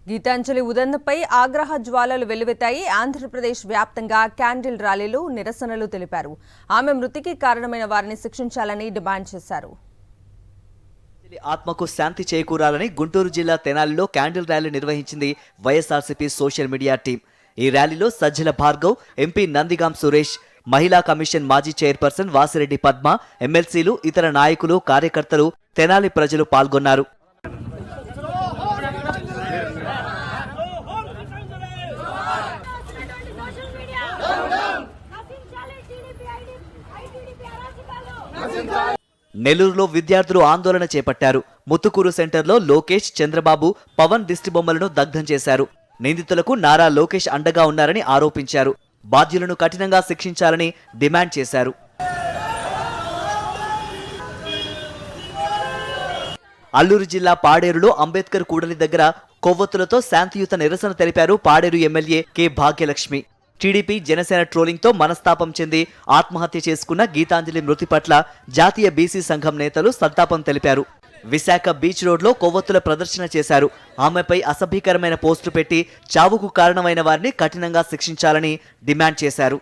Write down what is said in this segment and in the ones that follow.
గీతాంజలి ఉదంతంపై ఆగ్రహ జ్వాలలు వెల్లువెత్తాయి. ఆంధ్రప్రదేశ్ వ్యాప్తంగా క్యాండిల్ ర్యాలీలు, నిరసనలు తెలిపారు. ఆమె మృతికి కారణమైన వారిని శిక్షించాలని డిమాండ్ చేశారు. ఆత్మకు శాంతి చేకూరాలని గుంటూరు జిల్లా తెనాలిలో క్యాండిల్ ర్యాలీ నిర్వహించింది వైఎస్ఆర్సీపీ సోషల్ మీడియా టీం. ఈ ర్యాలీలో సజ్జల భార్గవ్, ఎంపీ నందిగాం సురేష్, మహిళా కమిషన్ మాజీ చైర్పర్సన్ వాసిరెడ్డి పద్మ, ఎమ్మెల్సీలు, ఇతర నాయకులు, కార్యకర్తలు, తెనాలి ప్రజలు పాల్గొన్నారు. నెల్లూరులో విద్యార్థులు ఆందోళన చేపట్టారు. ముత్తుకూరు సెంటర్లో లోకేష్, చంద్రబాబు, పవన్ దిష్టిబొమ్మలను దగ్ధం చేశారు. నిందితులకు నారా లోకేష్ అండగా ఉన్నారని ఆరోపించారు. బాధ్యులను కఠినంగా శిక్షించాలని డిమాండ్ చేశారు. అల్లూరు జిల్లా పాడేరులో అంబేద్కర్ కూడలి దగ్గర కొవ్వొత్తులతో శాంతియుత నిరసన తెలిపారు Paderu MLA K Bhagyalakshmi. TDP, Janasena ట్రోలింగ్తో మనస్తాపం చెంది ఆత్మహత్య చేసుకున్న గీతాంజలి మృతి పట్ల జాతీయ బీసీ సంఘం నేతలు సంతాపం తెలిపారు. విశాఖ బీచ్ రోడ్లో కొవ్వొత్తుల ప్రదర్శన చేశారు. ఆమెపై అసభ్యకరమైన పోస్టు పెట్టి చావుకు కారణమైన వారిని కఠినంగా శిక్షించాలని డిమాండ్ చేశారు.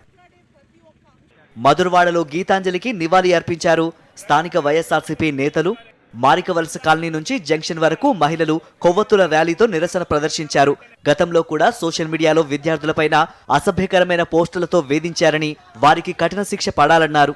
మధురవాడలో గీతాంజలికి నివాళి అర్పించారు. స్థానిక వైఎస్ఆర్సీపీ నేతలు. మారికవలస కాలనీ నుంచి జంక్షన్ వరకు మహిళలు కొవ్వొత్తుల ర్యాలీతో నిరసన ప్రదర్శించారు. గతంలో కూడా సోషల్ మీడియాలో విద్యార్థులపైన అసభ్యకరమైన పోస్టులతో వేధించారని, వారికి కఠిన శిక్ష పడాలన్నారు.